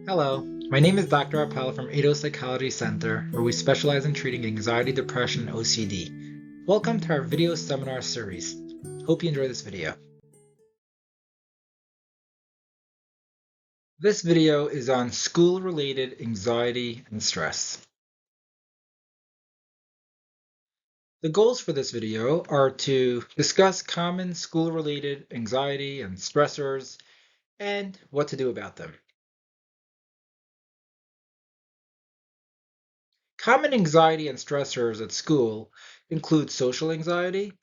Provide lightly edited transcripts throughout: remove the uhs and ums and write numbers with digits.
Hello, my name is Dr. Appel from Ado Psychology Center, where we specialize in treating anxiety, depression, and OCD. Welcome to our video seminar series. Hope you enjoy this video. This video is on school-related anxiety and stress. The goals for this video are to discuss common school-related anxiety and stressors and what to do about them. Common anxiety and stressors at school include social anxiety,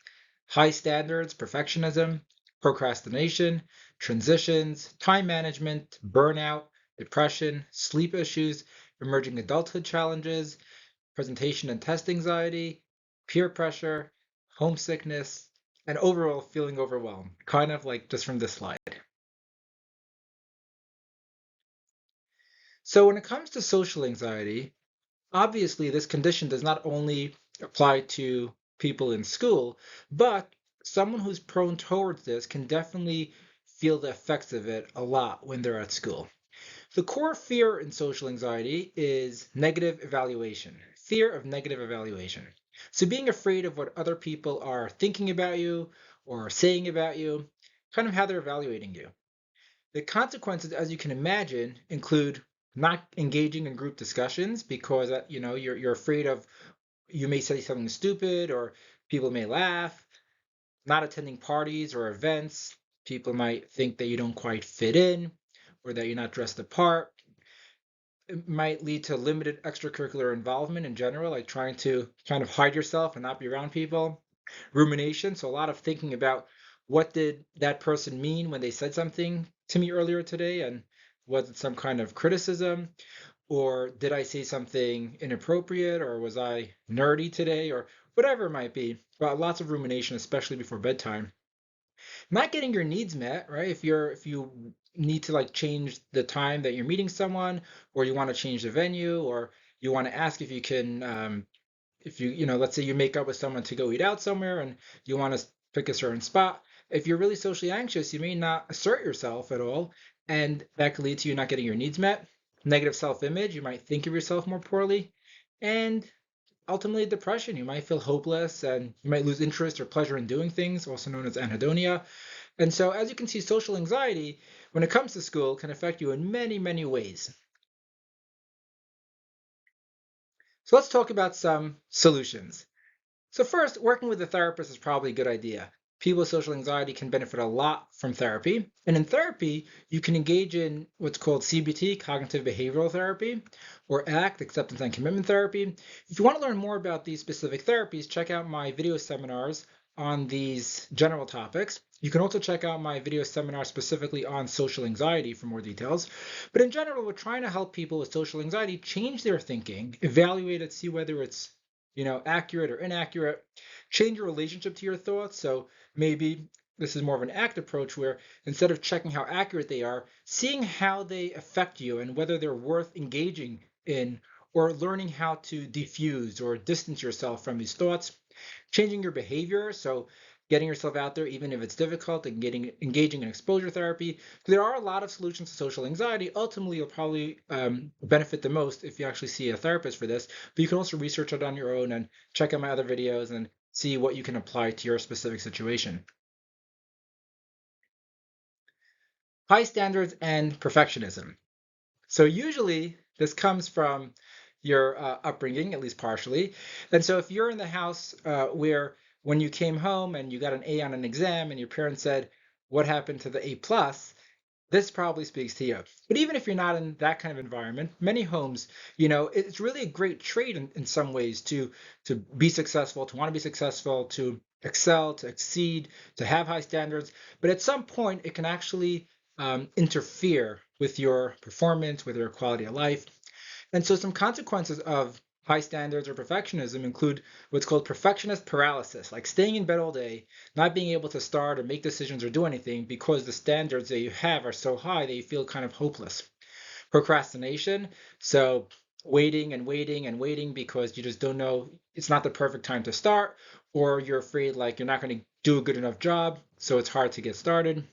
high standards, perfectionism, procrastination, transitions, time management, burnout, depression, sleep issues, emerging adulthood challenges, presentation and test anxiety, peer pressure, homesickness, and overall feeling overwhelmed, kind of like just from this slide. So when it comes to social anxiety, obviously this condition does not only apply to people in school, but someone who's prone towards this can definitely feel the effects of it a lot when they're at school. The core fear in social anxiety is negative evaluation, fear of negative evaluation. So being afraid of what other people are thinking about you or saying about you, kind of how they're evaluating you. The consequences, as you can imagine, include not engaging in group discussions because you're afraid of you may say something stupid or people may laugh, not attending parties or events. People might think that you don't quite fit in or that you're not dressed the part. It might lead to limited extracurricular involvement in general, like trying to kind of hide yourself and not be around people. Rumination, so a lot of thinking about what did that person mean when they said something to me earlier today, and was it some kind of criticism, or did I say something inappropriate, or was I nerdy today, or whatever it might be. Well, lots of rumination, especially before bedtime. Not getting your needs met, right? If you need to like change the time that you're meeting someone, or you want to change the venue, or you want to ask if you can if let's say you make up with someone to go eat out somewhere and you want to pick a certain spot. If you're really socially anxious, you may not assert yourself at all, and that could lead to you not getting your needs met. Negative self-image, you might think of yourself more poorly, and ultimately depression. You might feel hopeless and you might lose interest or pleasure in doing things, also known as anhedonia. And so, as you can see, social anxiety, when it comes to school, can affect you in many, many ways. So let's talk about some solutions. So first, working with a therapist is probably a good idea. People with social anxiety can benefit a lot from therapy. And in therapy, you can engage in what's called CBT, cognitive behavioral therapy, or ACT, acceptance and commitment therapy. If you want to learn more about these specific therapies, check out my video seminars on these general topics. You can also check out my video seminar specifically on social anxiety for more details. But in general, we're trying to help people with social anxiety change their thinking, evaluate it, see whether it's accurate or inaccurate, change your relationship to your thoughts. So maybe this is more of an ACT approach where instead of checking how accurate they are, seeing how they affect you and whether they're worth engaging in, or learning how to diffuse or distance yourself from these thoughts, changing your behavior. So getting yourself out there, even if it's difficult, and engaging in exposure therapy. There are a lot of solutions to social anxiety. Ultimately, you'll probably benefit the most if you actually see a therapist for this, but you can also research it on your own and check out my other videos and see what you can apply to your specific situation. High standards and perfectionism. So usually this comes from your upbringing, at least partially. And so if you're in the house where when you came home and you got an A on an exam and your parents said, "What happened to the A plus?" This probably speaks to you. But even if you're not in that kind of environment, many homes, it's really a great trait in some ways to be successful, to want to be successful, to excel, to exceed, to have high standards. But at some point, it can actually interfere with your performance, with your quality of life. And so some consequences of high standards or perfectionism include what's called perfectionist paralysis, like staying in bed all day, not being able to start or make decisions or do anything because the standards that you have are so high that you feel kind of hopeless. Procrastination, so waiting and waiting and waiting because you just don't know, it's not the perfect time to start, or you're afraid like you're not going to do a good enough job, so it's hard to get started.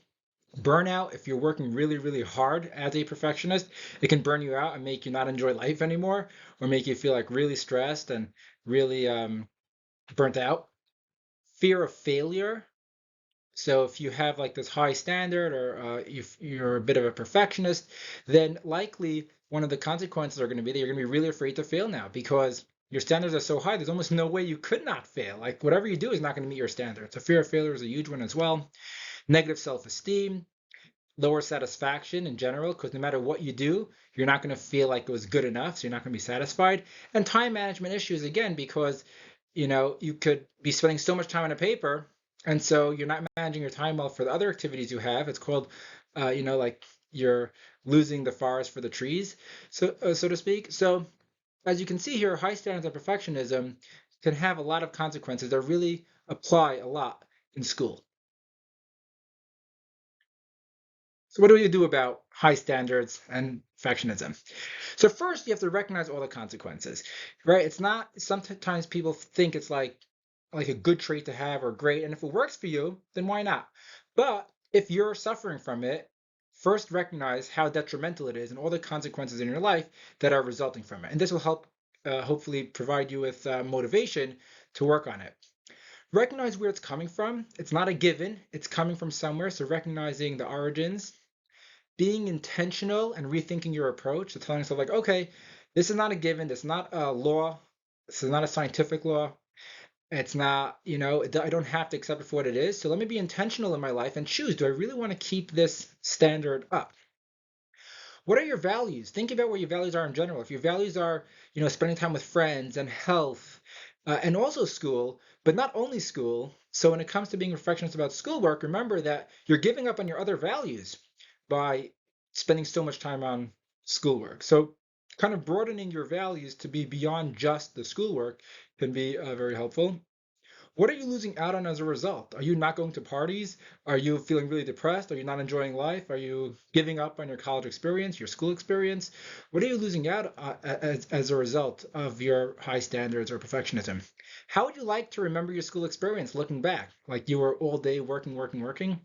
Burnout, if you're working really, really hard as a perfectionist, it can burn you out and make you not enjoy life anymore, or make you feel like really stressed and really burnt out. Fear of failure. So if you have like this high standard, or if you're a bit of a perfectionist, then likely one of the consequences are going to be that you're going to be really afraid to fail now, because your standards are so high, there's almost no way you could not fail. Like whatever you do is not going to meet your standards. So fear of failure is a huge one as well. Negative self-esteem, lower satisfaction in general, because no matter what you do, you're not going to feel like it was good enough, so you're not going to be satisfied. And time management issues again, because you could be spending so much time on a paper, and so you're not managing your time well for the other activities you have. It's called, like you're losing the forest for the trees, so to speak. So as you can see here, high standards of perfectionism can have a lot of consequences that really apply a lot in school. So what do you do about high standards and perfectionism? So first, you have to recognize all the consequences, right? It's not, sometimes people think it's like a good trait to have or great, and if it works for you, then why not? But if you're suffering from it, first recognize how detrimental it is and all the consequences in your life that are resulting from it. And this will help hopefully provide you with motivation to work on it. Recognize where it's coming from. It's not a given, it's coming from somewhere. So recognizing the origins, being intentional and rethinking your approach, to telling yourself like, okay, this is not a given, this is not a law, this is not a scientific law, it's not, I don't have to accept it for what it is. So let me be intentional in my life and choose, do I really want to keep this standard up? What are your values? Think about what your values are in general. If your values are, spending time with friends and health, and also school, but not only school. So when it comes to being perfectionist about schoolwork, remember that you're giving up on your other values by spending so much time on schoolwork. So kind of broadening your values to be beyond just the schoolwork can be very helpful. What are you losing out on as a result? Are you not going to parties? Are you feeling really depressed? Are you not enjoying life? Are you giving up on your college experience, your school experience? What are you losing out as a result of your high standards or perfectionism? How would you like to remember your school experience looking back? Like you were all day working, working, working?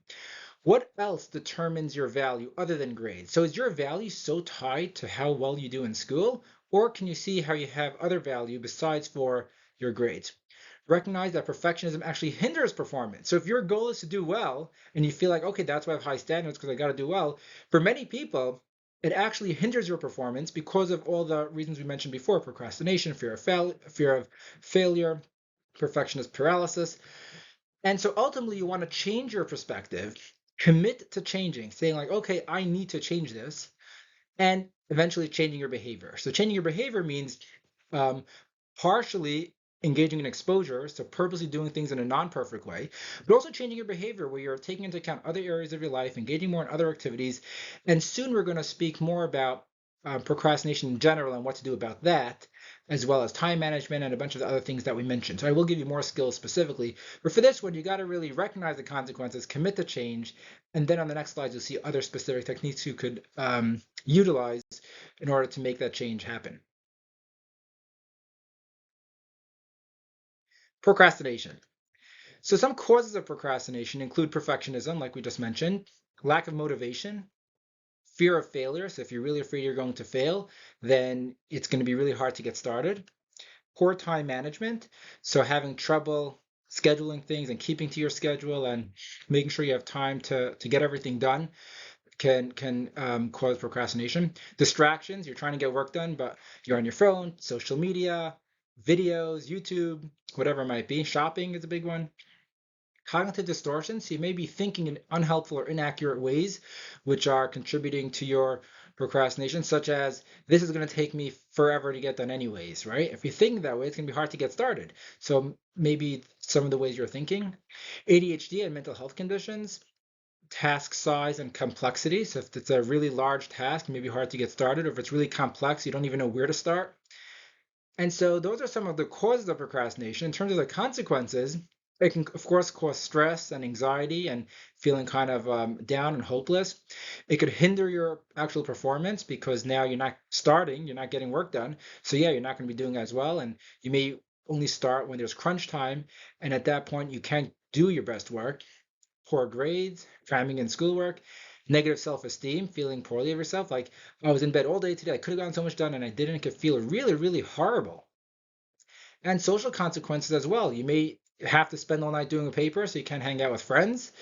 What else determines your value other than grades? So is your value so tied to how well you do in school? Or can you see how you have other value besides for your grades? Recognize that perfectionism actually hinders performance. So if your goal is to do well and you feel like, okay, that's why I have high standards because I got to do well, for many people, it actually hinders your performance because of all the reasons we mentioned before: procrastination, fear of failure, perfectionist paralysis. And so ultimately, you want to change your perspective, commit to changing, saying like, okay, I need to change this, and eventually changing your behavior. So changing your behavior means um, partially engaging in exposure, so purposely doing things in a non-perfect way, but also changing your behavior where you're taking into account other areas of your life, engaging more in other activities. And soon we're going to speak more about procrastination in general and what to do about that, as well as time management and a bunch of the other things that we mentioned. So I will give you more skills specifically, but for this one, you got to really recognize the consequences, commit to change, and then on the next slide, you'll see other specific techniques you could utilize in order to make that change happen. Procrastination. So some causes of procrastination include perfectionism, like we just mentioned, lack of motivation, fear of failure. So if you're really afraid you're going to fail, then it's going to be really hard to get started. Poor time management. So having trouble scheduling things and keeping to your schedule and making sure you have time to get everything done can cause procrastination. Distractions. You're trying to get work done, but you're on your phone, social media, videos, YouTube, whatever it might be. Shopping is a big one. Cognitive distortions, so you may be thinking in unhelpful or inaccurate ways, which are contributing to your procrastination, such as, this is going to take me forever to get done anyways, right? If you think that way, it's going to be hard to get started. So maybe some of the ways you're thinking. ADHD and mental health conditions, task size and complexity. So if it's a really large task, it may be hard to get started, or if it's really complex, you don't even know where to start. And so those are some of the causes of procrastination. In terms of the consequences, it can, of course, cause stress and anxiety and feeling kind of down and hopeless. It could hinder your actual performance because now you're not starting, you're not getting work done. So yeah, you're not going to be doing as well. And you may only start when there's crunch time. And at that point, you can't do your best work. Poor grades, cramming in schoolwork, Negative self-esteem, feeling poorly of yourself, like I was in bed all day today, I could have gotten so much done and I didn't, it could feel really, really horrible. And social consequences as well. You may have to spend all night doing a paper, so you can't hang out with friends.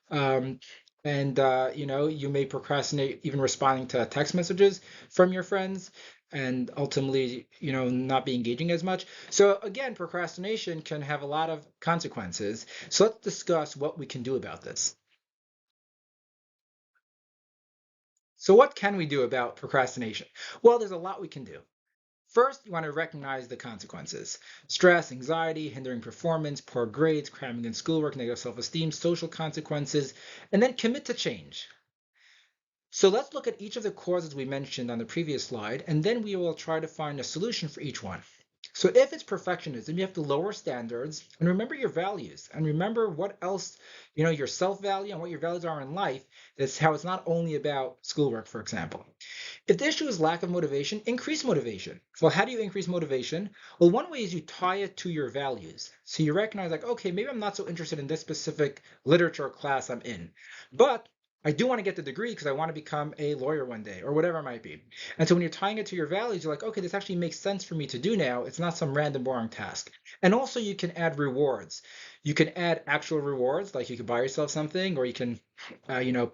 Um, and you may procrastinate even responding to text messages from your friends, and ultimately, not be engaging as much. So again, procrastination can have a lot of consequences. So let's discuss what we can do about this. So what can we do about procrastination? Well, there's a lot we can do. First, you want to recognize the consequences: stress, anxiety, hindering performance, poor grades, cramming in schoolwork, negative self esteem, social consequences, and then commit to change. So let's look at each of the causes we mentioned on the previous slide, and then we will try to find a solution for each one. So if it's perfectionism, you have to lower standards and remember your values and remember what else, your self-value and what your values are in life. Is how it's not only about schoolwork, for example. If the issue is lack of motivation, increase motivation. Well, how do you increase motivation? Well, one way is you tie it to your values. So you recognize, like, okay, maybe I'm not so interested in this specific literature class I'm in, but I do want to get the degree because I want to become a lawyer one day or whatever it might be. And so when you're tying it to your values, you're like, okay, this actually makes sense for me to do now. It's not some random boring task. And also you can add rewards. You can add actual rewards, like you could buy yourself something, or you can,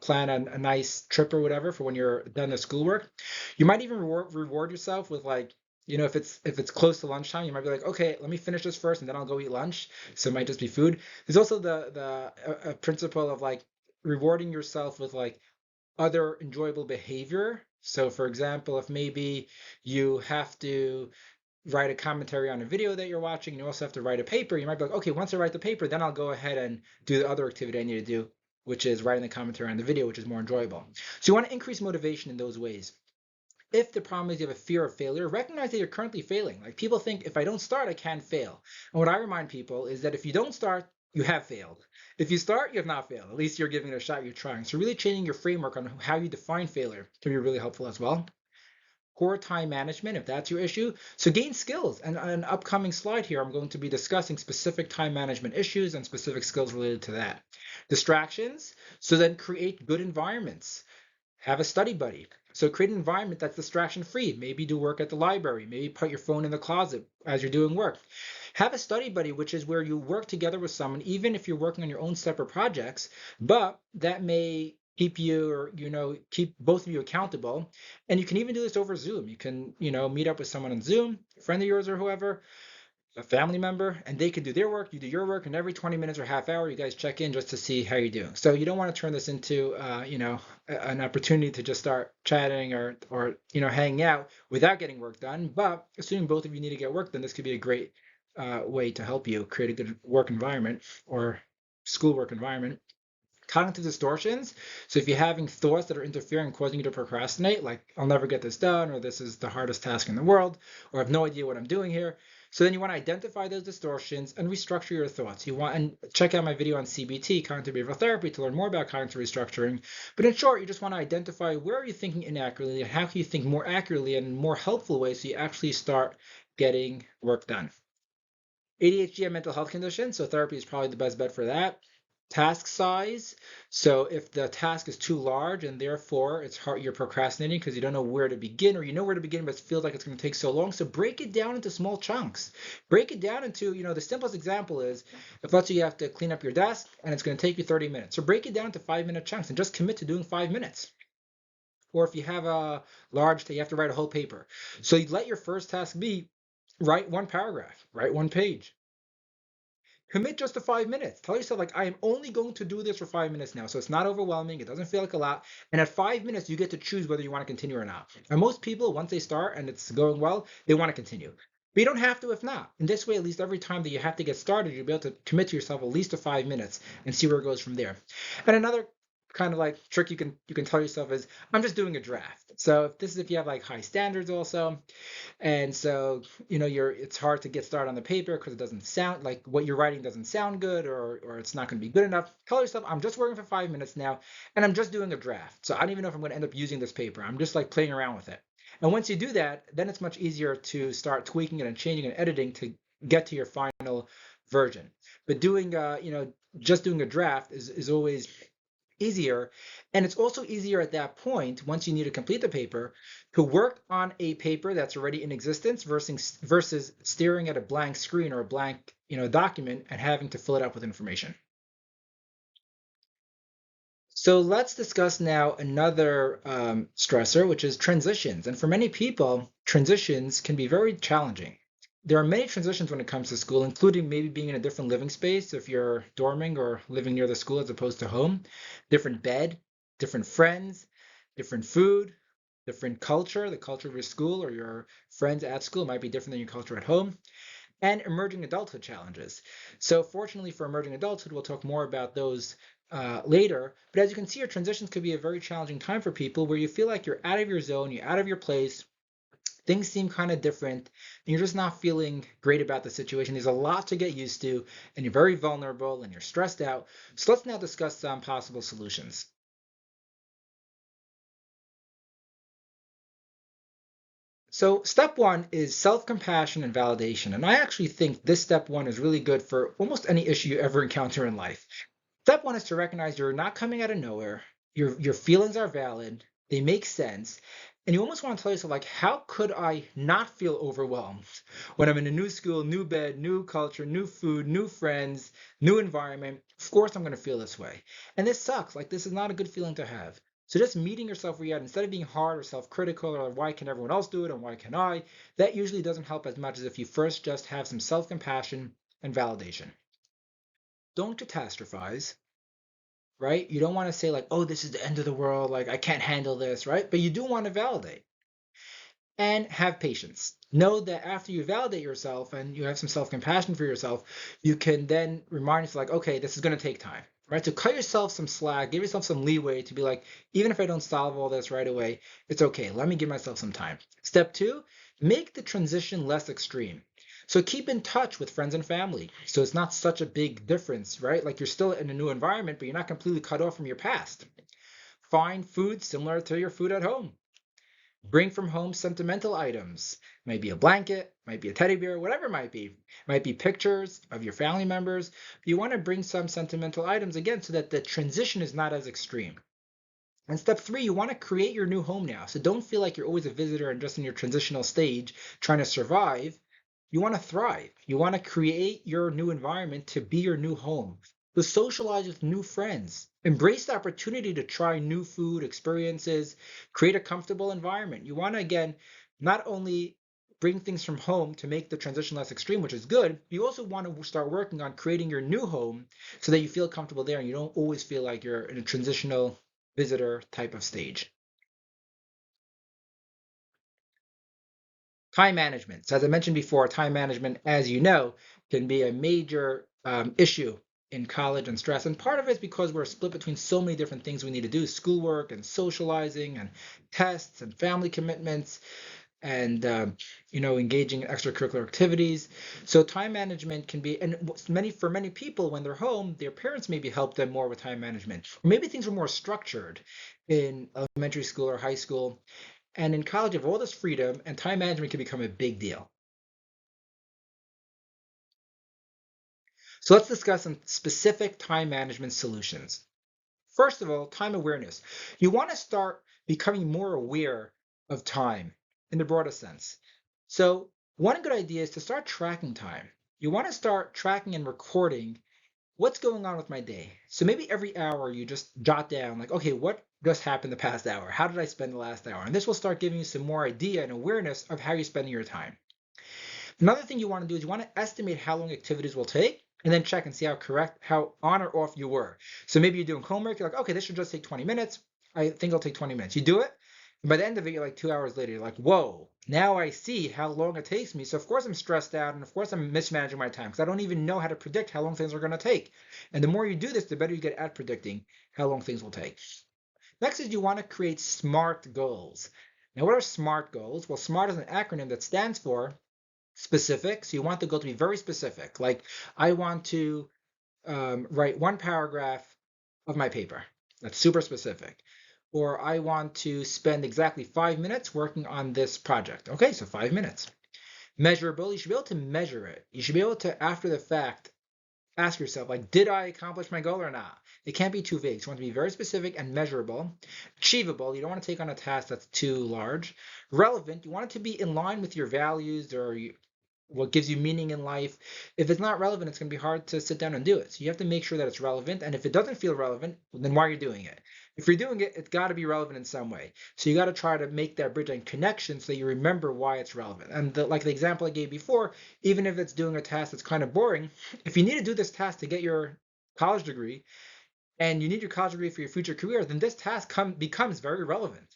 plan a nice trip or whatever for when you're done the schoolwork. You might even reward yourself with, like, if it's close to lunchtime, you might be like, okay, let me finish this first and then I'll go eat lunch. So it might just be food. There's also the principle of, like, rewarding yourself with, like, other enjoyable behavior. So for example, if maybe you have to write a commentary on a video that you're watching, and you also have to write a paper, you might be like, okay, once I write the paper, then I'll go ahead and do the other activity I need to do, which is writing the commentary on the video, which is more enjoyable. So you want to increase motivation in those ways. If the problem is you have a fear of failure, recognize that you're currently failing. Like, people think, if I don't start, I can't fail. And what I remind people is that if you don't start, you have failed. If you start, you have not failed. At least you're giving it a shot, you're trying. So really changing your framework on how you define failure can be really helpful as well. Poor time management, if that's your issue. So gain skills. And on an upcoming slide here, I'm going to be discussing specific time management issues and specific skills related to that. Distractions. So then create good environments. Have a study buddy. So create an environment that's distraction free. Maybe do work at the library. Maybe put your phone in the closet as you're doing work. Have a study buddy, which is where you work together with someone, even if you're working on your own separate projects, but that may keep you, or keep both of you accountable. And you can even do this over Zoom. You can, meet up with someone on Zoom, a friend of yours or whoever, a family member, and they can do their work, you do your work, and every 20 minutes or half hour, you guys check in just to see how you're doing. So you don't want to turn this into, an opportunity to just start chatting or hanging out without getting work done. But assuming both of you need to get work done, this could be a great way to help you create a good work environment or schoolwork environment. Cognitive distortions. So if you're having thoughts that are interfering and causing you to procrastinate, like, I'll never get this done, or this is the hardest task in the world, or I have no idea what I'm doing here. So then you want to identify those distortions and restructure your thoughts. You want, and check out my video on CBT, cognitive behavioral therapy, to learn more about cognitive restructuring. But in short, you just want to identify where are you thinking inaccurately and how can you think more accurately and in more helpful ways so you actually start getting work done. ADHD and mental health conditions, so therapy is probably the best bet for that. Task size. So if the task is too large and therefore it's hard, you're procrastinating because you don't know where to begin, or you know where to begin but it feels like it's going to take so long. So break it down into small chunks. Break it down into, the simplest example is, if let's say you have to clean up your desk and it's going to take you 30 minutes. So break it down to 5-minute chunks and just commit to doing 5 minutes. Or if you have a large, you have to write a whole paper. So you let your first task be, write one paragraph, write one page. Commit just to 5 minutes. Tell yourself, like, I am only going to do this for 5 minutes now. So it's not overwhelming. It doesn't feel like a lot. And at 5 minutes, you get to choose whether you want to continue or not. And most people, once they start and it's going well, they want to continue. But you don't have to if not. In this way, at least every time that you have to get started, you'll be able to commit to yourself at least to 5 minutes and see where it goes from there. And another kind of like trick you can tell yourself is, I'm just doing a draft. So if you have like high standards also, and so, it's hard to get started on the paper because it doesn't sound like what you're writing doesn't sound good, or it's not going to be good enough. Tell yourself, I'm just working for 5 minutes now and I'm just doing a draft. So I don't even know if I'm going to end up using this paper. I'm just like playing around with it. And once you do that, then it's much easier to start tweaking it and changing and editing to get to your final version. But doing, just doing a draft is always easier. And it's also easier at that point, once you need to complete the paper, to work on a paper that's already in existence versus staring at a blank screen or a blank, document and having to fill it up with information. So let's discuss now another stressor, which is transitions. And for many people, transitions can be very challenging. There are many transitions when it comes to school, including maybe being in a different living space if you're dorming or living near the school as opposed to home, different bed, different friends, different food, different culture. The culture of your school or your friends at school might be different than your culture at home, and emerging adulthood challenges. So fortunately for emerging adulthood, we'll talk more about those later. But as you can see, your transitions could be a very challenging time for people where you feel like you're out of your zone, you're out of your place, things seem kind of different, and you're just not feeling great about the situation. There's a lot to get used to, and you're very vulnerable and you're stressed out. So let's now discuss some possible solutions. So step one is self-compassion and validation. And I actually think this step one is really good for almost any issue you ever encounter in life. Step one is to recognize you're not coming out of nowhere. Your feelings are valid. They make sense. And you almost want to tell yourself, like, how could I not feel overwhelmed when I'm in a new school, new bed, new culture, new food, new friends, new environment? Of course, I'm going to feel this way. And this sucks. Like, this is not a good feeling to have. So just meeting yourself where you're at, instead of being hard or self-critical or why can everyone else do it and why can I, that usually doesn't help as much as if you first just have some self-compassion and validation. Don't catastrophize, right? You don't want to say like, oh, this is the end of the world, like I can't handle this, right? But you do want to validate and have patience. Know that after you validate yourself and you have some self-compassion for yourself, you can then remind yourself like, okay, this is going to take time, right? So cut yourself some slack, give yourself some leeway to be like, even if I don't solve all this right away, it's okay. Let me give myself some time. Step two, make the transition less extreme. So keep in touch with friends and family. So it's not such a big difference, right? Like you're still in a new environment, but you're not completely cut off from your past. Find food similar to your food at home. Bring from home sentimental items. Might be a blanket, might be a teddy bear, whatever it might be. Might be pictures of your family members. You want to bring some sentimental items again so that the transition is not as extreme. And step three, you want to create your new home now. So don't feel like you're always a visitor and just in your transitional stage trying to survive. You want to thrive. You want to create your new environment to be your new home. To socialize with new friends. Embrace the opportunity to try new food experiences, create a comfortable environment. You want to, again, not only bring things from home to make the transition less extreme, which is good, you also want to start working on creating your new home so that you feel comfortable there and you don't always feel like you're in a transitional visitor type of stage. Time management. So as I mentioned before, time management, as you know, can be a major issue in college and stress. And part of it is because we're split between so many different things we need to do, schoolwork and socializing and tests and family commitments and engaging in extracurricular activities. So time management can be, and for many people when they're home, their parents maybe help them more with time management. Or maybe things were more structured in elementary school or high school, and in college, you have all this freedom, and time management can become a big deal. So let's discuss some specific time management solutions. First of all, time awareness. You want to start becoming more aware of time in the broadest sense. So one good idea is to start tracking time. You want to start tracking and recording what's going on with my day. So maybe every hour you just jot down like, okay, what just happened the past hour? How did I spend the last hour? And this will start giving you some more idea and awareness of how you're spending your time. Another thing you want to do is you want to estimate how long activities will take and then check and see how on or off you were. So maybe you're doing homework, you're like, okay, this should just take 20 minutes. I think it'll take 20 minutes. You do it, and by the end of it, you're like 2 hours later, you're like, whoa, now I see how long it takes me. So of course I'm stressed out, and of course I'm mismanaging my time because I don't even know how to predict how long things are going to take. And the more you do this, the better you get at predicting how long things will take. Next is you want to create SMART goals. Now, what are SMART goals? Well, SMART is an acronym that stands for specific. So you want the goal to be very specific. Like I want to write one paragraph of my paper. That's super specific. Or I want to spend exactly 5 minutes working on this project. Okay, so 5 minutes. Measurable, you should be able to measure it. You should be able to, after the fact, ask yourself, like, did I accomplish my goal or not? It can't be too vague. So you want to be very specific and measurable, achievable. You don't want to take on a task that's too large. Relevant. You want it to be in line with your values or what gives you meaning in life. If it's not relevant, it's going to be hard to sit down and do it. So you have to make sure that it's relevant. And if it doesn't feel relevant, then why are you doing it? If you're doing it, it's got to be relevant in some way. So you got to try to make that bridge and connection so that you remember why it's relevant. And like the example I gave before, even if it's doing a task that's kind of boring, if you need to do this task to get your college degree and you need your college degree for your future career, then this task becomes very relevant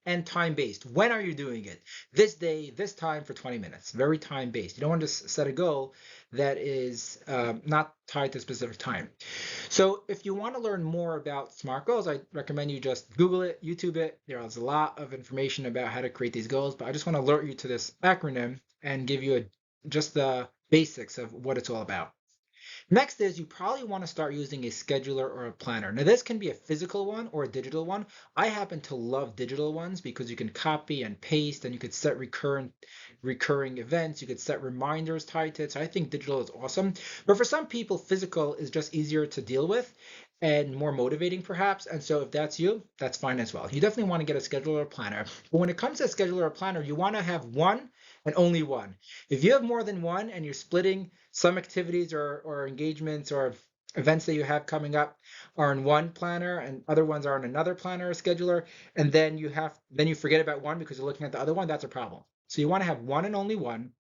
and time based. When are you doing it? This day, this time for 20 minutes. Very time based. You don't want to set a goal that is not tied to a specific time. So if you want to learn more about SMART goals, I recommend you just Google it, YouTube it. There's a lot of information about how to create these goals, but I just want to alert you to this acronym and give you just the basics of what it's all about. Next is you probably want to start using a scheduler or a planner. Now this can be a physical one or a digital one. I happen to love digital ones because you can copy and paste and you could set recurring events. You could set reminders tied to it. So I think digital is awesome. But for some people, physical is just easier to deal with and more motivating perhaps. And so if that's you, that's fine as well. You definitely want to get a scheduler or planner. But when it comes to a scheduler or planner, you want to have one and only one. If you have more than one and you're splitting some activities or engagements or events that you have coming up are in one planner and other ones are in another planner or scheduler, and then you forget about one because you're looking at the other one, that's a problem. So you want to have one and only one.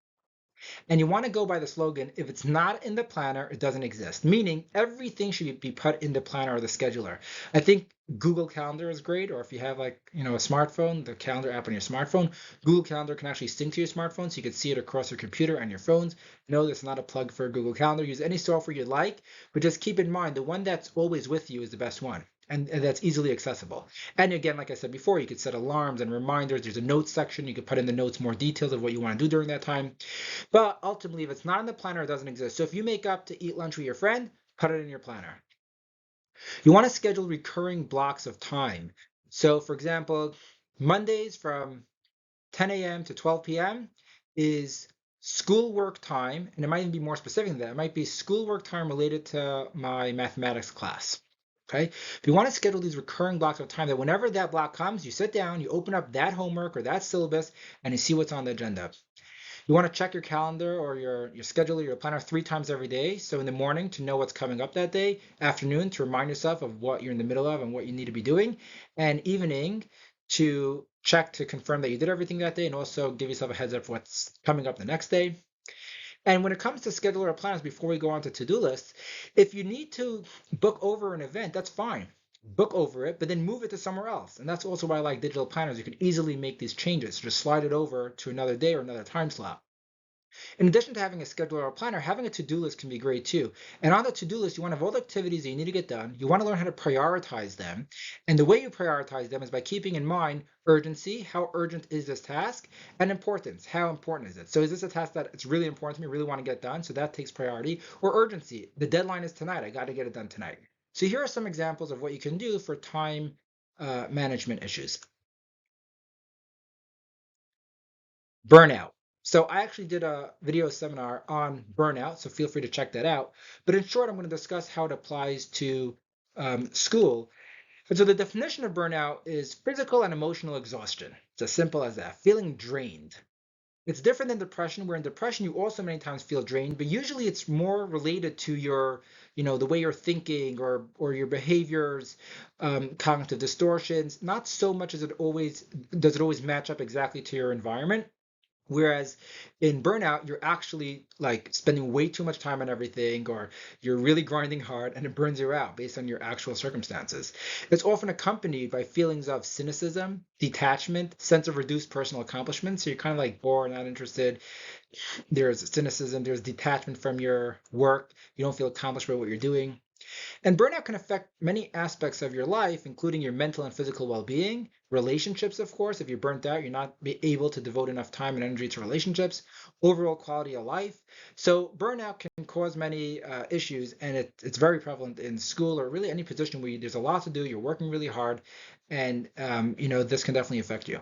And you want to go by the slogan, if it's not in the planner, it doesn't exist. Meaning everything should be put in the planner or the scheduler. I think Google Calendar is great, or if you have like, a smartphone, the calendar app on your smartphone, Google Calendar can actually sync to your smartphone so you can see it across your computer and your phones. No, that's not a plug for Google Calendar. Use any software you like, but just keep in mind the one that's always with you is the best one. And that's easily accessible. And again, like I said before, you could set alarms and reminders. There's a notes section. You could put in the notes more details of what you want to do during that time. But ultimately, if it's not in the planner, it doesn't exist. So if you make up to eat lunch with your friend, put it in your planner. You want to schedule recurring blocks of time. So for example, Mondays from 10 a.m. to 12 p.m. is schoolwork time, and it might even be more specific than that. It might be schoolwork time related to my mathematics class. Okay. If you want to schedule these recurring blocks of time, that whenever that block comes, you sit down, you open up that homework or that syllabus, and you see what's on the agenda. You want to check your calendar or your schedule or your planner 3 times every day. So in the morning to know what's coming up that day, afternoon to remind yourself of what you're in the middle of and what you need to be doing, and evening to check to confirm that you did everything that day and also give yourself a heads up for what's coming up the next day. And when it comes to scheduler or planners, before we go on to to-do lists, if you need to book over an event, that's fine. Book over it, but then move it to somewhere else. And that's also why I like digital planners. You can easily make these changes. Just slide it over to another day or another time slot. In addition to having a scheduler or planner, having a to-do list can be great too. And on the to-do list, you want to have all the activities that you need to get done. You want to learn how to prioritize them. And the way you prioritize them is by keeping in mind urgency, how urgent is this task, and importance, how important is it? So is this a task that it's really important to me, really want to get done? So that takes priority. Or urgency, the deadline is tonight, I got to get it done tonight. So here are some examples of what you can do for time management issues. Burnout. So I actually did a video seminar on burnout, so feel free to check that out. But in short, I'm going to discuss how it applies to school. And so the definition of burnout is physical and emotional exhaustion. It's as simple as that, feeling drained. It's different than depression, where in depression you also many times feel drained, but usually it's more related to your, the way you're thinking or your behaviors, cognitive distortions. Not so much as it always match up exactly to your environment. Whereas in burnout, you're actually like spending way too much time on everything, or you're really grinding hard and it burns you out based on your actual circumstances. It's often accompanied by feelings of cynicism, detachment, sense of reduced personal accomplishment. So you're kind of like bored, not interested. There's cynicism, there's detachment from your work. You don't feel accomplished by what you're doing. And burnout can affect many aspects of your life, including your mental and physical well-being, relationships, of course. If you're burnt out, you're not able to devote enough time and energy to relationships, overall quality of life. So burnout can cause many issues, and it's very prevalent in school or really any position where there's a lot to do, you're working really hard, and this can definitely affect you.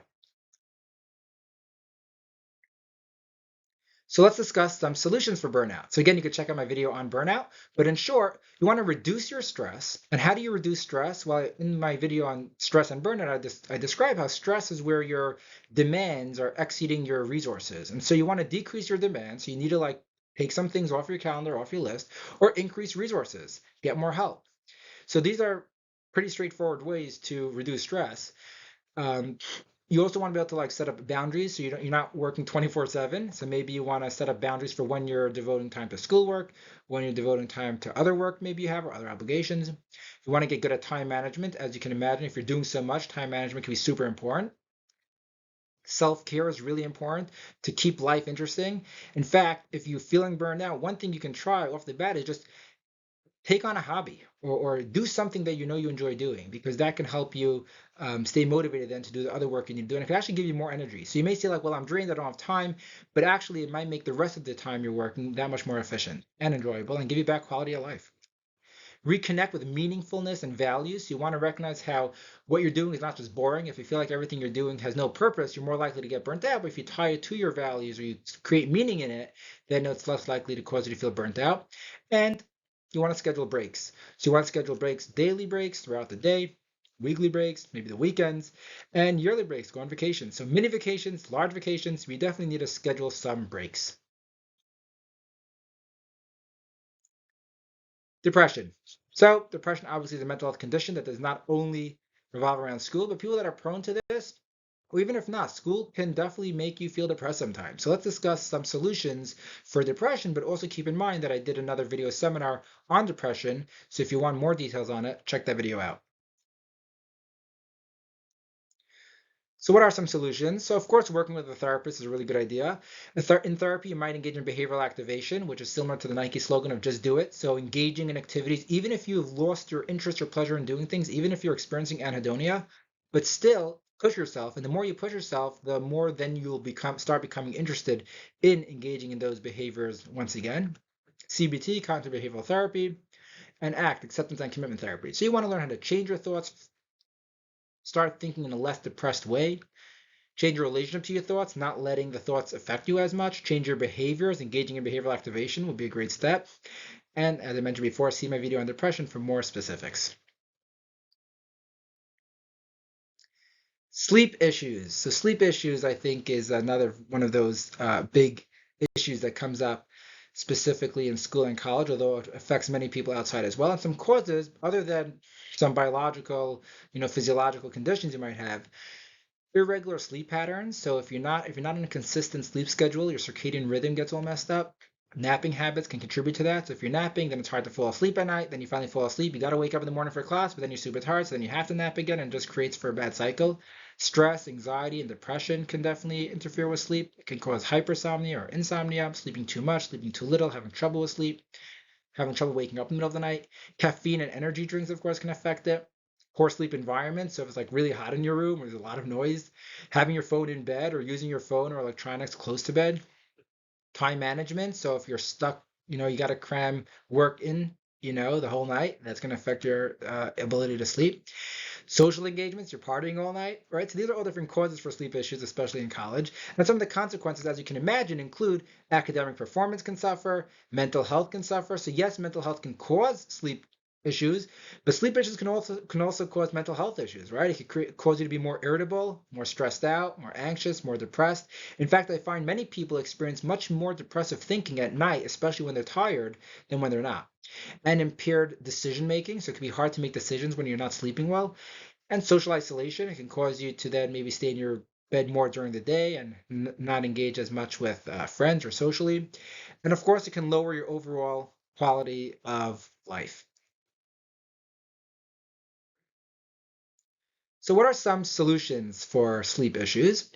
So let's discuss some solutions for burnout. So again, you could check out my video on burnout, but in short, you want to reduce your stress. And how do you reduce stress? Well, in my video on stress and burnout, I describe how stress is where your demands are exceeding your resources. And so you want to decrease your demands. So you need to like take some things off your calendar, off your list, or increase resources, get more help. So these are pretty straightforward ways to reduce stress. Um, you also want to be able to like set up boundaries so you're not working 24/7. So maybe you want to set up boundaries for when you're devoting time to schoolwork, when you're devoting time to other work maybe you have or other obligations. You want to get good at time management. As you can imagine, if you're doing so much, time management can be super important. Self-care is really important to keep life interesting. In fact, if you're feeling burned out, one thing you can try off the bat is just take on a hobby or do something that you know you enjoy doing because that can help you stay motivated then to do the other work you need to do and it can actually give you more energy. So you may say like, well, I'm drained, I don't have time, but actually it might make the rest of the time you're working that much more efficient and enjoyable and give you back quality of life. Reconnect with meaningfulness and values. You want to recognize how what you're doing is not just boring. If you feel like everything you're doing has no purpose, you're more likely to get burnt out. But if you tie it to your values or you create meaning in it, then it's less likely to cause you to feel burnt out. And you want to schedule breaks. So you want to schedule breaks, daily breaks throughout the day, weekly breaks, maybe the weekends, and yearly breaks. Go on vacation. So mini vacations, large vacations, we definitely need to schedule some breaks. Depression. So depression obviously is a mental health condition that does not only revolve around school, but people that are prone to this, or even if not, school can definitely make you feel depressed sometimes. So let's discuss some solutions for depression, but also keep in mind that I did another video seminar on depression. So if you want more details on it, check that video out. So what are some solutions? So of course, working with a therapist is a really good idea. In therapy, you might engage in behavioral activation, which is similar to the Nike slogan of just do it. So engaging in activities, even if you've lost your interest or pleasure in doing things, even if you're experiencing anhedonia, but still push yourself. And the more you push yourself, the more then you'll start becoming interested in engaging in those behaviors once again. CBT, cognitive behavioral therapy, and ACT, acceptance and commitment therapy. So you want to learn how to change your thoughts, start thinking in a less depressed way, change your relationship to your thoughts, not letting the thoughts affect you as much, change your behaviors, engaging in behavioral activation would be a great step. And as I mentioned before, see my video on depression for more specifics. Sleep issues. So sleep issues, I think, is another one of those big issues that comes up specifically in school and college, although it affects many people outside as well. And some causes, other than some biological, physiological conditions you might have, irregular sleep patterns. So if you're not in a consistent sleep schedule, your circadian rhythm gets all messed up. Napping habits can contribute to that. So if you're napping, then it's hard to fall asleep at night. Then you finally fall asleep. You got to wake up in the morning for class, but then you're super tired. So then you have to nap again and it just creates for a bad cycle. Stress, anxiety, and depression can definitely interfere with sleep. It can cause hypersomnia or insomnia, sleeping too much, sleeping too little, having trouble with sleep, having trouble waking up in the middle of the night. Caffeine and energy drinks, of course, can affect it. Poor sleep environment. So if it's like really hot in your room or there's a lot of noise, having your phone in bed or using your phone or electronics close to bed. Time management. So if you're stuck, you got to cram work in, the whole night, that's going to affect your ability to sleep. Social engagements, you're partying all night, right? So these are all different causes for sleep issues, especially in college. And some of the consequences, as you can imagine, include academic performance can suffer, mental health can suffer. So yes, mental health can cause sleep issues, but sleep issues can also cause mental health issues, right? It can cause you to be more irritable, more stressed out, more anxious, more depressed. In fact, I find many people experience much more depressive thinking at night, especially when they're tired, than when they're not. And impaired decision making, so it can be hard to make decisions when you're not sleeping well. And social isolation, it can cause you to then maybe stay in your bed more during the day and not engage as much with friends or socially. And of course, it can lower your overall quality of life. So, what are some solutions for sleep issues?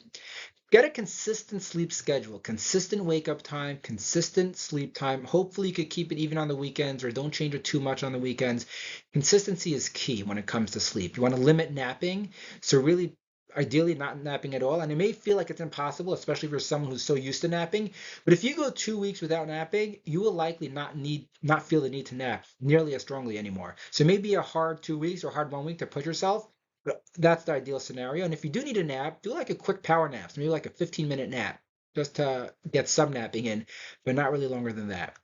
Get a consistent sleep schedule, consistent wake up time, consistent sleep time. Hopefully, you could keep it even on the weekends or don't change it too much on the weekends. Consistency is key when it comes to sleep. You want to limit napping. So, really, ideally, not napping at all. And it may feel like it's impossible, especially for someone who's so used to napping. But if you go 2 weeks without napping, you will likely not feel the need to nap nearly as strongly anymore. So, maybe a hard 2 weeks or hard 1 week to push yourself, but that's the ideal scenario. And if you do need a nap, do like a quick power nap, so maybe like a 15-minute nap. just to get some napping in, but not really longer than that.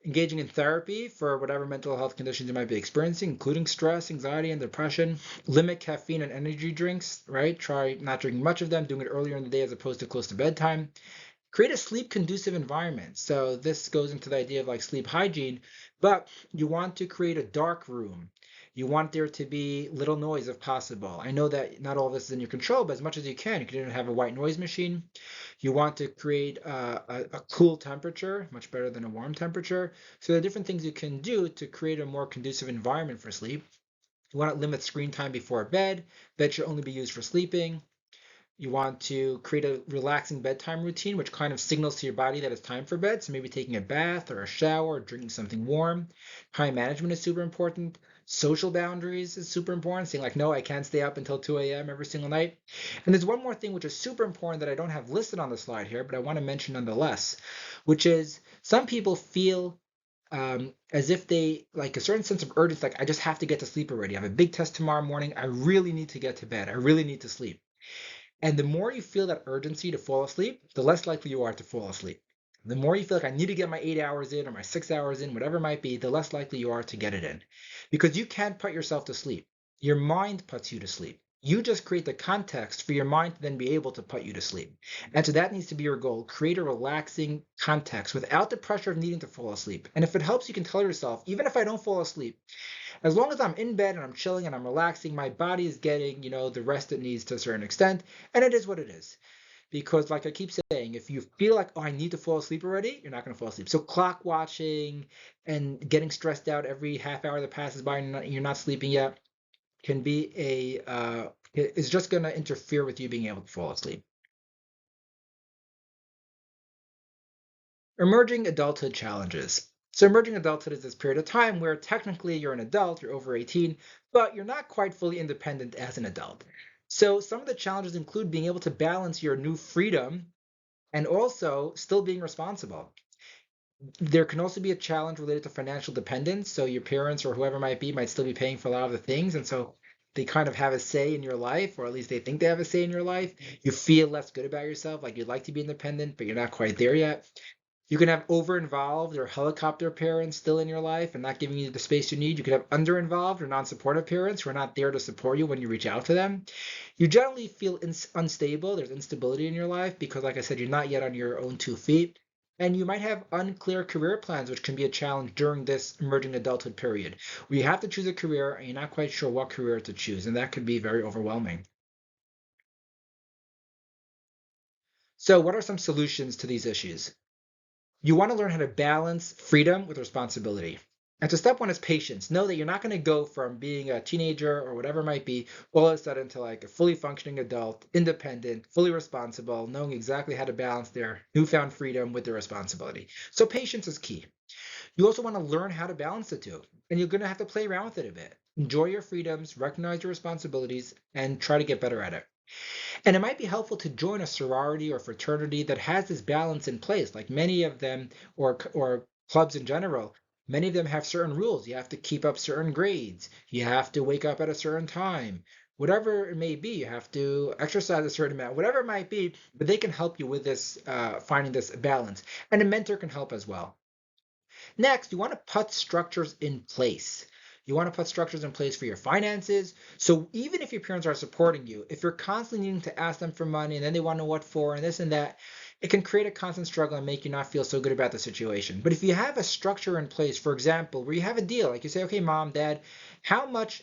Engaging in therapy for whatever mental health conditions you might be experiencing, including stress, anxiety, and depression. Limit caffeine and energy drinks, right? Try not drinking much of them, doing it earlier in the day as opposed to close to bedtime. Create a sleep conducive environment. So this goes into the idea of like sleep hygiene, but you want to create a dark room. You want there to be little noise if possible. I know that not all of this is in your control, but as much as you can even have a white noise machine. You want to create a cool temperature, much better than a warm temperature. So there are different things you can do to create a more conducive environment for sleep. You want to limit screen time before bed. Bed should only be used for sleeping. You want to create a relaxing bedtime routine, which kind of signals to your body that it's time for bed. So maybe taking a bath or a shower or drinking something warm. Time management is super important. Social boundaries is super important. Saying like, no, I can't stay up until 2 a.m. every single night. And there's one more thing which is super important that I don't have listed on the slide here, but I want to mention nonetheless, which is some people feel as if they like a certain sense of urgency, like I just have to get to sleep already. I have a big test tomorrow morning. I really need to get to bed. I really need to sleep. And the more you feel that urgency to fall asleep, the less likely you are to fall asleep. The more you feel like I need to get my 8 hours in or my 6 hours in, whatever it might be, the less likely you are to get it in. Because you can't put yourself to sleep. Your mind puts you to sleep. You just create the context for your mind to then be able to put you to sleep. And so that needs to be your goal. Create a relaxing context without the pressure of needing to fall asleep. And if it helps, you can tell yourself, even if I don't fall asleep, as long as I'm in bed and I'm chilling and I'm relaxing, my body is getting, the rest it needs to a certain extent. And it is what it is. Because, like I keep saying, if you feel like, oh, I need to fall asleep already, you're not going to fall asleep. So, clock watching and getting stressed out every half hour that passes by and you're not sleeping yet can be is just going to interfere with you being able to fall asleep. Emerging adulthood challenges. So, emerging adulthood is this period of time where technically you're an adult, you're over 18, but you're not quite fully independent as an adult. So, some of the challenges include being able to balance your new freedom and also still being responsible. There can also be a challenge related to financial dependence. So, your parents or whoever might be might still be paying for a lot of the things. And so, they kind of have a say in your life, or at least they think they have a say in your life. You feel less good about yourself, like you'd like to be independent, but you're not quite there yet. You can have over-involved or helicopter parents still in your life and not giving you the space you need. You could have under-involved or non-supportive parents who are not there to support you when you reach out to them. You generally feel unstable. There's instability in your life because, like I said, you're not yet on your own 2 feet. And you might have unclear career plans, which can be a challenge during this emerging adulthood period, where you have to choose a career and you're not quite sure what career to choose. And that could be very overwhelming. So, what are some solutions to these issues? You want to learn how to balance freedom with responsibility. And so step one is patience. Know that you're not going to go from being a teenager or whatever it might be all of a sudden to like a fully functioning adult, independent, fully responsible, knowing exactly how to balance their newfound freedom with their responsibility. So patience is key. You also want to learn how to balance the two, and you're going to have to play around with it a bit. Enjoy your freedoms, recognize your responsibilities, and try to get better at it. And it might be helpful to join a sorority or fraternity that has this balance in place. Like many of them, or clubs in general, many of them have certain rules. You have to keep up certain grades. You have to wake up at a certain time. Whatever it may be, you have to exercise a certain amount, whatever it might be, but they can help you with this, finding this balance. And a mentor can help as well. Next, you want to put structures in place. You want to put structures in place for your finances. So even if your parents are supporting you, if you're constantly needing to ask them for money and then they want to know what for and this and that, it can create a constant struggle and make you not feel so good about the situation. But if you have a structure in place, for example, where you have a deal, like you say, okay, mom, dad, how much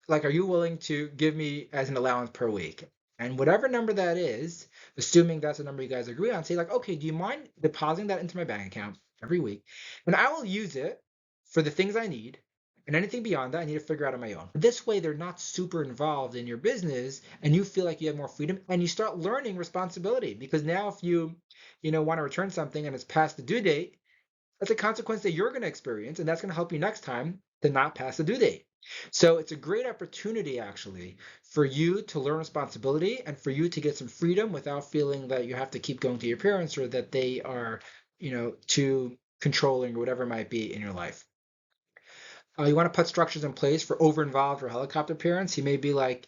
like are you willing to give me as an allowance per week? And whatever number that is, assuming that's the number you guys agree on, say like, okay, do you mind depositing that into my bank account every week? And I will use it for the things I need. And anything beyond that, I need to figure out on my own. This way, they're not super involved in your business, and you feel like you have more freedom, and you start learning responsibility. Because now, if you want to return something and it's past the due date, that's a consequence that you're going to experience, and that's going to help you next time to not pass the due date. So it's a great opportunity, actually, for you to learn responsibility and for you to get some freedom without feeling that you have to keep going to your parents or that they are, too controlling or whatever it might be in your life. You want to put structures in place for over-involved or helicopter parents. You may be like,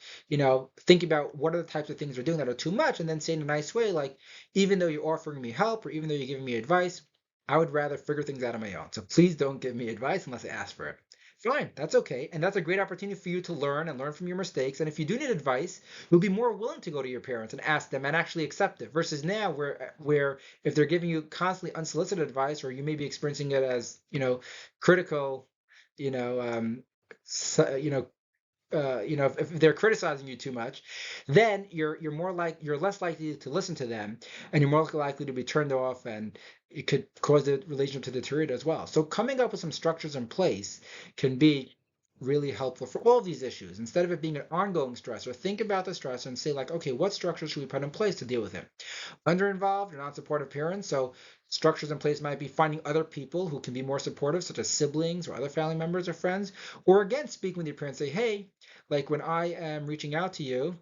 think about what are the types of things they're doing that are too much, and then say in a nice way, like, even though you're offering me help or even though you're giving me advice, I would rather figure things out on my own. So please don't give me advice unless I ask for it. Fine, that's okay. And that's a great opportunity for you to learn and learn from your mistakes. And if you do need advice, you'll be more willing to go to your parents and ask them and actually accept it. Versus now, where if they're giving you constantly unsolicited advice, or you may be experiencing it as, critical, you know, so, if they're criticizing you too much, then you're less likely to listen to them, and you're more likely to be turned off, and it could cause the relationship to deteriorate as well. So coming up with some structures in place can be really helpful for all of these issues. Instead of it being an ongoing stressor, think about the stressor and say like, okay, what structures should we put in place to deal with it? Under-involved or non-supportive parents. So structures in place might be finding other people who can be more supportive, such as siblings or other family members or friends. Or again, speaking with your parents, say, hey, like when I am reaching out to you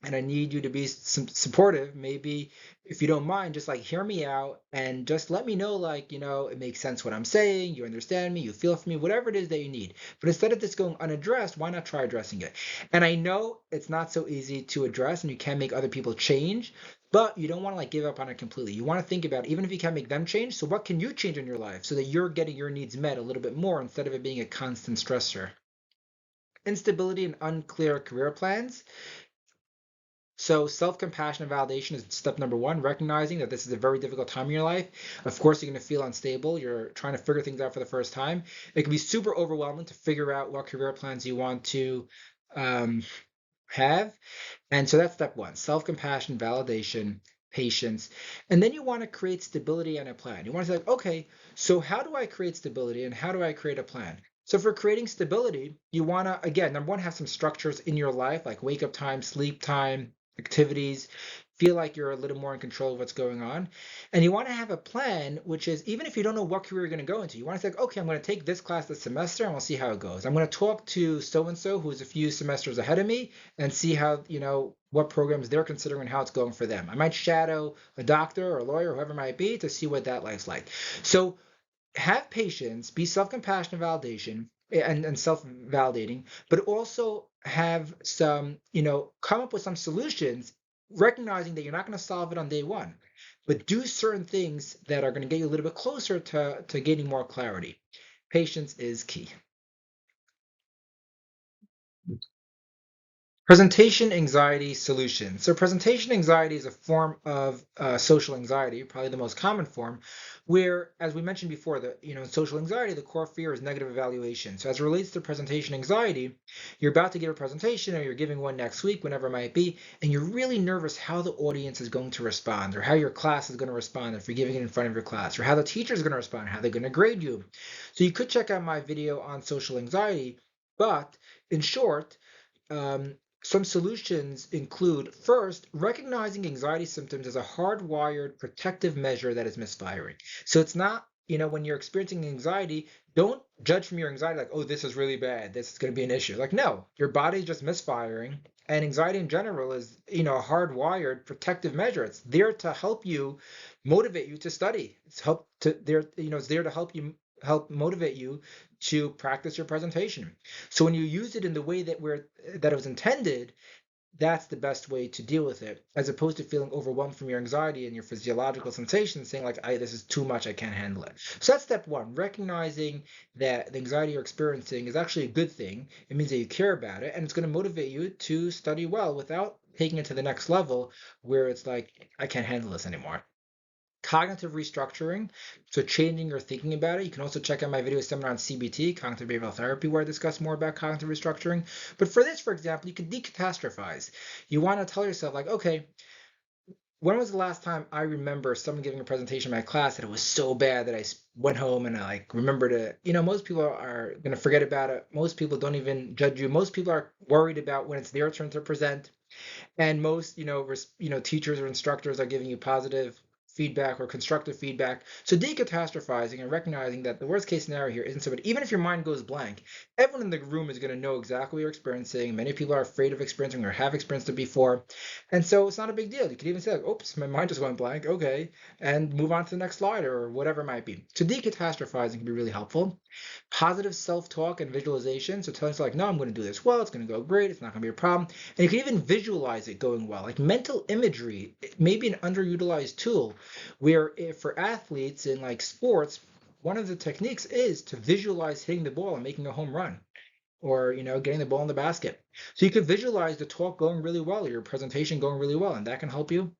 and I need you to be supportive, maybe if you don't mind, just like hear me out and just let me know, like, it makes sense what I'm saying, you understand me, you feel for me, whatever it is that you need. But instead of this going unaddressed, why not try addressing it? And I know it's not so easy to address and you can't make other people change, but you don't want to like give up on it completely. You want to think about, even if you can't make them change, so what can you change in your life so that you're getting your needs met a little bit more instead of it being a constant stressor? Instability and unclear career plans. So self-compassion and validation is step number one, recognizing that this is a very difficult time in your life. Of course, you're going to feel unstable. You're trying to figure things out for the first time. It can be super overwhelming to figure out what career plans you want to um, have. And so that's step one, self-compassion, validation, patience. And then you want to create stability and a plan. You want to say, like, okay, so how do I create stability and how do I create a plan? So for creating stability, you want to, again, number one, have some structures in your life, like wake up time, sleep time, activities, feel like you're a little more in control of what's going on. And you want to have a plan, which is even if you don't know what career you're going to go into, you want to say, okay, I'm going to take this class this semester and we'll see how it goes. I'm going to talk to so-and-so who's a few semesters ahead of me and see how, what programs they're considering and how it's going for them. I might shadow a doctor or a lawyer, whoever it might be, to see what that life's like. So have patience, be self-compassionate validation and self-validating, but also have some, come up with some solutions, recognizing that you're not going to solve it on day one, but do certain things that are going to get you a little bit closer to gaining more clarity. Patience is key. Presentation anxiety solution. So presentation anxiety is a form of social anxiety, probably the most common form, where, as we mentioned before, in social anxiety, the core fear is negative evaluation. So as it relates to presentation anxiety, you're about to give a presentation or you're giving one next week, whenever it might be, and you're really nervous how the audience is going to respond or how your class is going to respond if you're giving it in front of your class or how the teacher is going to respond, how they're going to grade you. So you could check out my video on social anxiety, but in short, um, some solutions include first, recognizing anxiety symptoms as a hardwired protective measure that is misfiring. So it's not, when you're experiencing anxiety, don't judge from your anxiety like, oh, this is really bad. This is going to be an issue. Like, no, your body's just misfiring. And anxiety in general is, a hardwired protective measure. It's there to help you, motivate you to study. It's there to help motivate you to practice your presentation. So when you use it in the way that it was intended, that's the best way to deal with it, as opposed to feeling overwhelmed from your anxiety and your physiological sensations, saying like, this is too much, I can't handle it. So that's step one, recognizing that the anxiety you're experiencing is actually a good thing. It means that you care about it, and it's going to motivate you to study well without taking it to the next level where it's like, I can't handle this anymore. Cognitive restructuring, so changing your thinking about it. You can also check out my video seminar on CBT, cognitive behavioral therapy, where I discuss more about cognitive restructuring. But for this, for example, you can decatastrophize. You want to tell yourself, like, okay, when was the last time I remember someone giving a presentation in my class that it was so bad that I went home and I like remembered it? Most people are going to forget about it. Most people don't even judge you. Most people are worried about when it's their turn to present. And most, teachers or instructors are giving you positive feedback or constructive feedback. So decatastrophizing and recognizing that the worst case scenario here isn't so bad. Even if your mind goes blank, everyone in the room is going to know exactly what you're experiencing. Many people are afraid of experiencing or have experienced it before. And so it's not a big deal. You could even say, like, oops, my mind just went blank. Okay. And move on to the next slide or whatever it might be. So decatastrophizing can be really helpful. Positive self-talk and visualization. So telling yourself, like, no, I'm going to do this well. It's going to go great. It's not going to be a problem. And you can even visualize it going well. Like mental imagery, may be an underutilized tool where if for athletes in like sports, one of the techniques is to visualize hitting the ball and making a home run or getting the ball in the basket. So you could visualize the talk going really well, or your presentation going really well, and that can help you.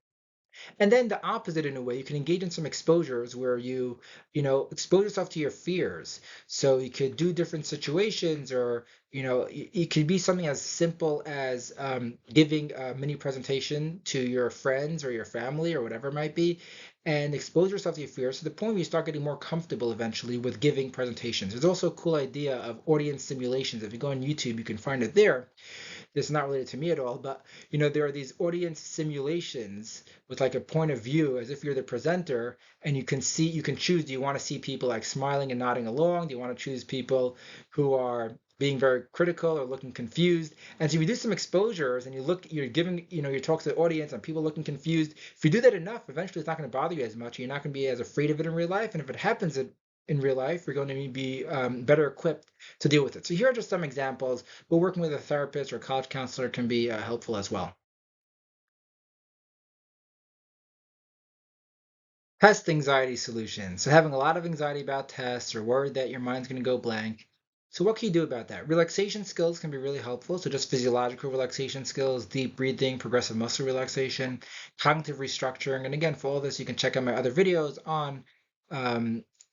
And then the opposite in a way, you can engage in some exposures where expose yourself to your fears. So you could do different situations, or it could be something as simple as giving a mini presentation to your friends or your family or whatever it might be, and expose yourself to your fears to the point where you start getting more comfortable eventually with giving presentations. There's also a cool idea of audience simulations. If you go on YouTube, you can find it there. This is not related to me at all, but there are these audience simulations with like a point of view as if you're the presenter, and you can choose, do you want to see people like smiling and nodding along? Do you want to choose people who are being very critical or looking confused? And so if you do some exposures and you're giving, your talk to the audience and people looking confused, if you do that enough, eventually it's not going to bother you as much. You're not going to be as afraid of it in real life. And if it happens in real life, you're going to be better equipped to deal with it. So here are just some examples, but working with a therapist or college counselor can be helpful as well. Test anxiety solutions. So having a lot of anxiety about tests or worried that your mind's going to go blank. So what can you do about that? Relaxation skills can be really helpful. So just physiological relaxation skills, deep breathing, progressive muscle relaxation, cognitive restructuring. And again, for all this, you can check out my other videos um,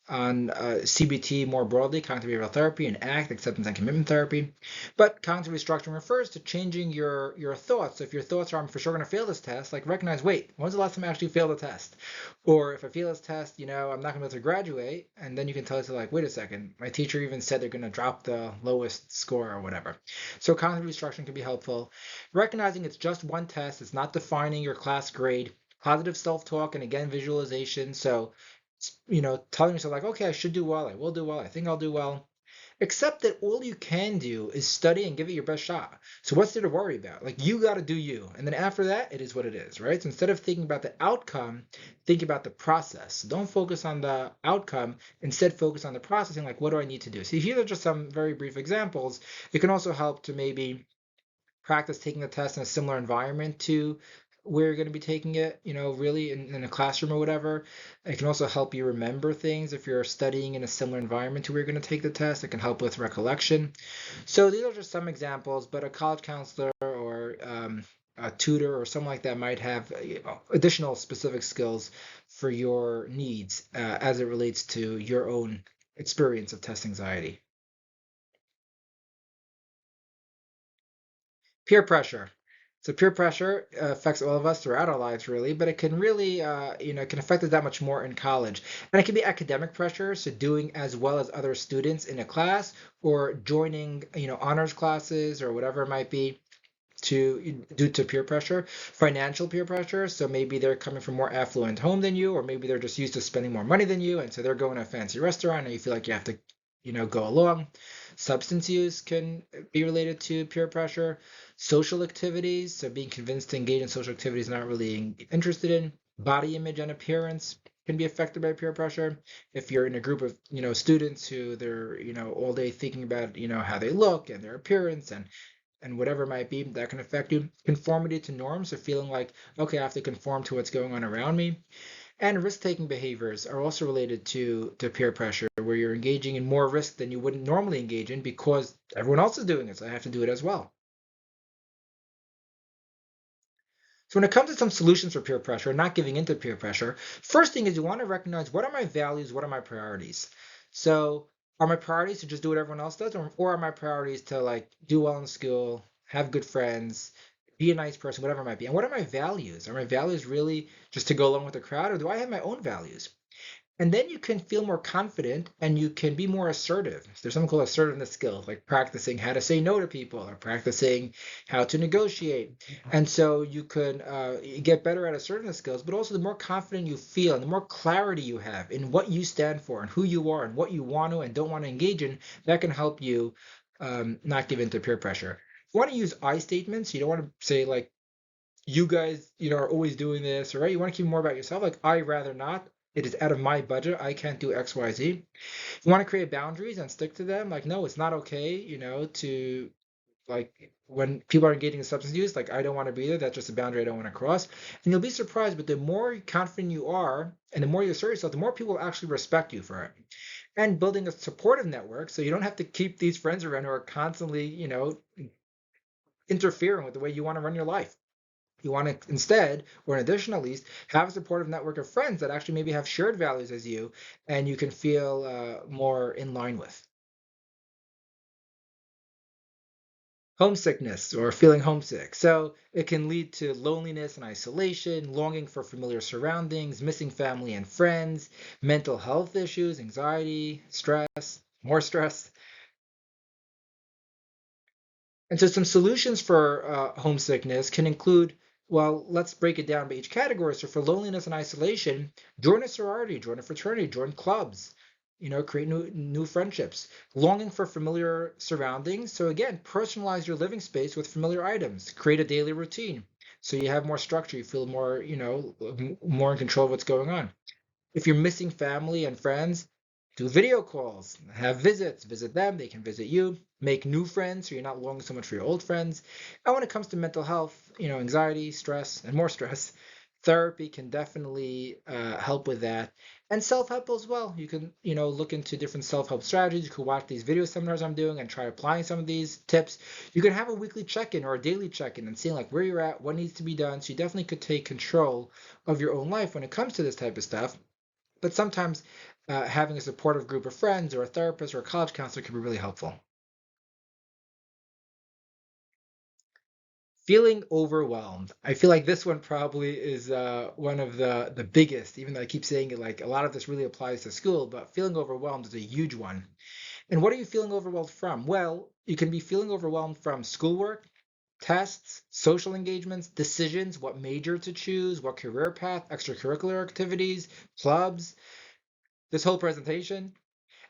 on CBT more broadly, cognitive behavioral therapy, and ACT, acceptance and commitment therapy. But cognitive restructuring refers to changing your thoughts. So if your thoughts are, I'm for sure going to fail this test, like recognize, wait, when's the last time I actually failed a test? Or if I fail this test, I'm not going to be able to graduate. And then you can tell yourself, like, wait a second, my teacher even said they're going to drop the lowest score or whatever. So cognitive restructuring can be helpful. Recognizing it's just one test, it's not defining your class grade. Positive self-talk and again, visualization. So telling yourself like, okay, I should do well, I will do well, I think I'll do well. Except that all you can do is study and give it your best shot. So what's there to worry about? Like you got to do you. And then after that, it is what it is, right? So instead of thinking about the outcome, think about the process. So don't focus on the outcome. Instead, focus on the processing. Like, what do I need to do? So here are just some very brief examples. It can also help to maybe practice taking the test in a similar environment to where you're going to be taking it, really in a classroom or whatever. It can also help you remember things if you're studying in a similar environment to where you're going to take the test. It can help with recollection. So these are just some examples, but a college counselor or a tutor or something like that might have additional specific skills for your needs as it relates to your own experience of test anxiety. Peer pressure. So peer pressure affects all of us throughout our lives, really, but it can really, can affect us that much more in college. And it can be academic pressure, so doing as well as other students in a class, or joining, honors classes or whatever it might be, due to peer pressure. Financial peer pressure, so maybe they're coming from more affluent home than you, or maybe they're just used to spending more money than you, and so they're going to a fancy restaurant and you feel like you have to go along. Substance use can be related to peer pressure. Social activities, so being convinced to engage in social activities not really interested in. Body image and appearance can be affected by peer pressure. If you're in a group of students who they're all day thinking about how they look and their appearance and whatever it might be, that can affect you. Conformity to norms, so feeling like, okay, I have to conform to what's going on around me. And risk-taking behaviors are also related to peer pressure, where you're engaging in more risk than you wouldn't normally engage in because everyone else is doing it, so I have to do it as well. So when it comes to some solutions for peer pressure, not giving into peer pressure, first thing is you want to recognize, what are my values, what are my priorities? So are my priorities to just do what everyone else does, or are my priorities to like do well in school, have good friends, be a nice person, whatever it might be? And what are my values? Are my values really just to go along with the crowd, or do I have my own values? And then you can feel more confident and you can be more assertive. There's something called assertiveness skills, like practicing how to say no to people or practicing how to negotiate. And so you can get better at assertiveness skills, but also the more confident you feel and the more clarity you have in what you stand for and who you are and what you want to and don't want to engage in, that can help you not give in to peer pressure. You want to use I statements. You don't want to say like, you guys, are always doing this, right? You want to keep more about yourself. Like, I rather not. It is out of my budget. I can't do X, Y, Z. You want to create boundaries and stick to them. Like, no, it's not okay, to like when people are engaging in substance use, like I don't want to be there. That's just a boundary I don't want to cross. And you'll be surprised, but the more confident you are and the more you assert yourself, the more people will actually respect you for it. And building a supportive network so you don't have to keep these friends around who are constantly, interfering with the way you want to run your life. You want to instead, or in addition at least, have a supportive network of friends that actually maybe have shared values as you and you can feel more in line with. Homesickness or feeling homesick. So it can lead to loneliness and isolation, longing for familiar surroundings, missing family and friends, mental health issues, anxiety, stress, more stress. And so some solutions for homesickness can include, well, let's break it down by each category. So for loneliness and isolation, join a sorority, join a fraternity, join clubs, create new friendships. Longing for familiar surroundings. So again, personalize your living space with familiar items. Create a daily routine. So you have more structure, you feel more, more in control of what's going on. If you're missing family and friends, do video calls, have visits, visit them, they can visit you, make new friends so you're not longing so much for your old friends. And when it comes to mental health, anxiety, stress, and more stress, therapy can definitely help with that. And self-help as well. You can, look into different self-help strategies. You could watch these video seminars I'm doing and try applying some of these tips. You can have a weekly check-in or a daily check-in and seeing like where you're at, what needs to be done. So you definitely could take control of your own life when it comes to this type of stuff. But sometimes having a supportive group of friends or a therapist or a college counselor can be really helpful. Feeling overwhelmed. I feel like this one probably is one of the biggest, even though I keep saying it like a lot of this really applies to school, but feeling overwhelmed is a huge one. And what are you feeling overwhelmed from? Well, you can be feeling overwhelmed from schoolwork, tests, social engagements, decisions, what major to choose, what career path, extracurricular activities, clubs, this whole presentation.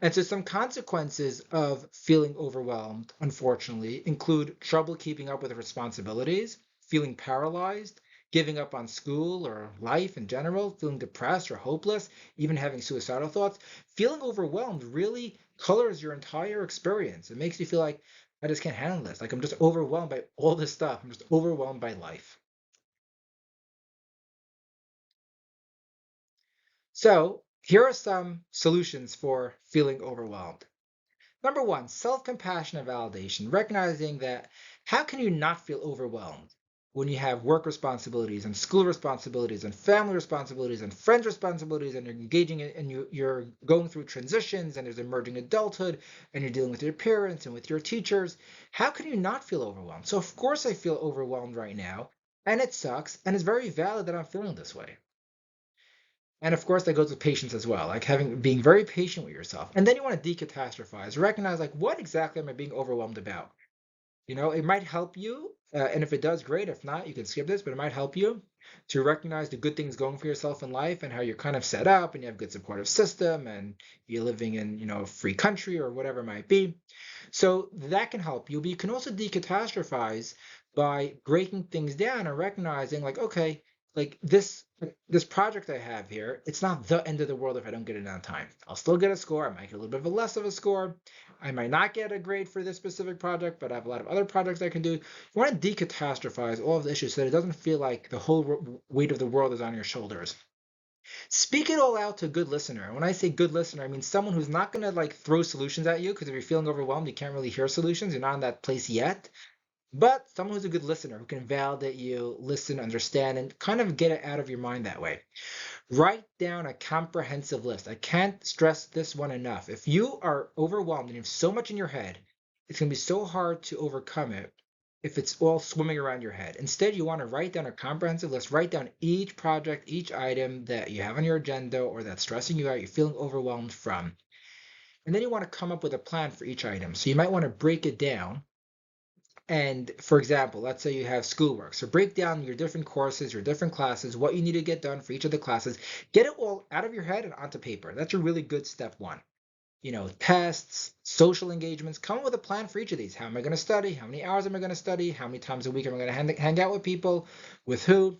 And so some consequences of feeling overwhelmed, unfortunately, include trouble keeping up with responsibilities, feeling paralyzed, giving up on school or life in general, feeling depressed or hopeless, even having suicidal thoughts. Feeling overwhelmed really colors your entire experience. It makes you feel like I just can't handle this. Like I'm just overwhelmed by all this stuff. I'm just overwhelmed by life. So here are some solutions for feeling overwhelmed. Number one, self-compassion and validation, recognizing that how can you not feel overwhelmed when you have work responsibilities and school responsibilities and family responsibilities and friends responsibilities and you're engaging in, and you're going through transitions and there's emerging adulthood and you're dealing with your parents and with your teachers. How can you not feel overwhelmed? So of course I feel overwhelmed right now and it sucks and it's very valid that I'm feeling this way. And of course, that goes with patience as well, like being very patient with yourself. And then you want to decatastrophize, recognize like what exactly am I being overwhelmed about? It might help you, and if it does, great. If not, you can skip this, but it might help you to recognize the good things going for yourself in life and how you're kind of set up and you have good supportive system and you're living in, a free country or whatever it might be. So that can help you, but you can also decatastrophize by breaking things down and recognizing like, okay, like this project I have here, it's not the end of the world if I don't get it on time. I'll still get a score. I might get a little bit of a less of a score. I might not get a grade for this specific project, but I have a lot of other projects I can do. You want to decatastrophize all of the issues so that it doesn't feel like the whole weight of the world is on your shoulders. Speak it all out to a good listener. And when I say good listener, I mean someone who's not going to like throw solutions at you because if you're feeling overwhelmed, you can't really hear solutions. You're not in that place yet. But someone who's a good listener who can validate you, listen, understand, and kind of get it out of your mind that way. Write down a comprehensive list. I can't stress this one enough. If you are overwhelmed and you have so much in your head, it's going to be so hard to overcome it if it's all swimming around your head. Instead, you want to write down a comprehensive list, write down each project, each item that you have on your agenda or that's stressing you out, you're feeling overwhelmed from. And then you want to come up with a plan for each item. So you might want to break it down. And for example, let's say you have schoolwork. So break down your different courses, your different classes, what you need to get done for each of the classes. Get it all out of your head and onto paper. That's a really good step one. Tests, social engagements, come up with a plan for each of these. How am I going to study? How many hours am I going to study? How many times a week am I going to hang out with people? With who?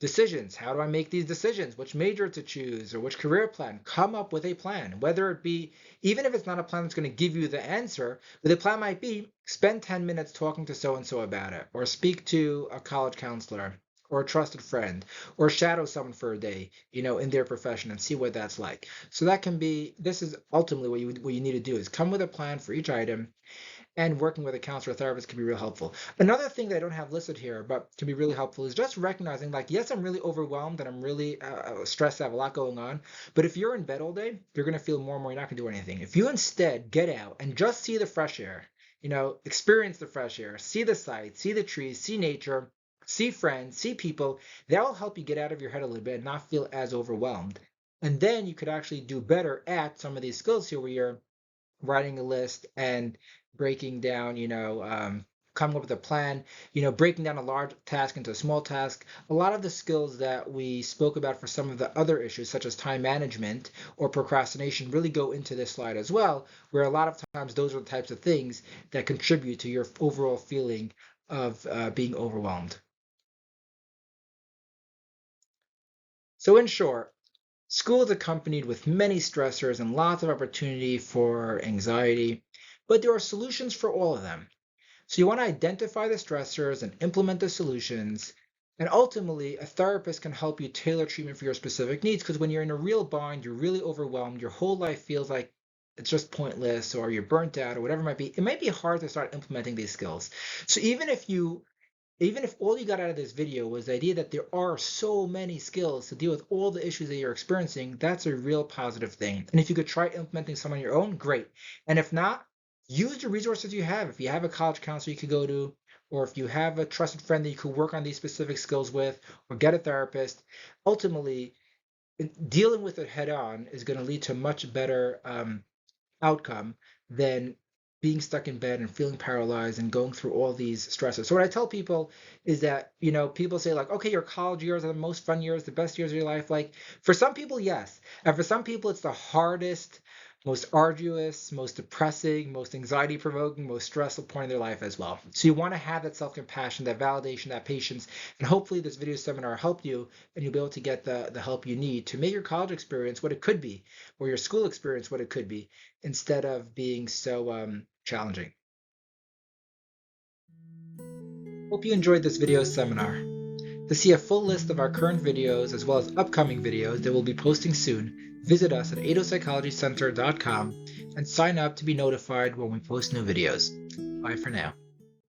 Decisions. How do I make these decisions? Which major to choose or which career plan? Come up with a plan, whether it be, even if it's not a plan that's going to give you the answer, but the plan might be spend 10 minutes talking to so and so about it, or speak to a college counselor, or a trusted friend, or shadow someone for a day, in their profession and see what that's like. So that can be, this is ultimately what you need to do is come with a plan for each item, and working with a counselor or therapist can be real helpful. Another thing that I don't have listed here, but can be really helpful, is just recognizing, like, yes, I'm really overwhelmed and I'm really stressed, I have a lot going on. But if you're in bed all day, you're going to feel more and more you're not going to do anything. If you instead get out and just see the fresh air, experience the fresh air, see the sights, see the trees, see nature, see friends, see people, that will help you get out of your head a little bit and not feel as overwhelmed. And then you could actually do better at some of these skills here where you're writing a list and breaking down, coming up with a plan, breaking down a large task into a small task. A lot of the skills that we spoke about for some of the other issues, such as time management or procrastination, really go into this slide as well, where a lot of times those are the types of things that contribute to your overall feeling of being overwhelmed. So in short, school is accompanied with many stressors and lots of opportunity for anxiety, but there are solutions for all of them. So you want to identify the stressors and implement the solutions. And ultimately, a therapist can help you tailor treatment for your specific needs, because when you're in a real bind, you're really overwhelmed, your whole life feels like it's just pointless or you're burnt out or whatever it might be hard to start implementing these skills. So even if all you got out of this video was the idea that there are so many skills to deal with all the issues that you're experiencing, that's a real positive thing. And if you could try implementing some on your own, great. And if not, use the resources you have. If you have a college counselor you could go to, or if you have a trusted friend that you could work on these specific skills with, or get a therapist, ultimately, dealing with it head on is going to lead to much better outcome than being stuck in bed and feeling paralyzed and going through all these stresses. So what I tell people is that, people say like, okay, your college years are the most fun years, the best years of your life. Like for some people, yes. And for some people, it's the hardest, most arduous, most depressing, most anxiety provoking, most stressful point in their life as well. So you want to have that self-compassion, that validation, that patience, and hopefully this video seminar helped you and you'll be able to get the help you need to make your college experience what it could be, or your school experience what it could be, instead of being so challenging. Hope you enjoyed this video seminar. To see a full list of our current videos as well as upcoming videos that we'll be posting soon, visit us at adopsychologycenter.com and sign up to be notified when we post new videos. Bye for now.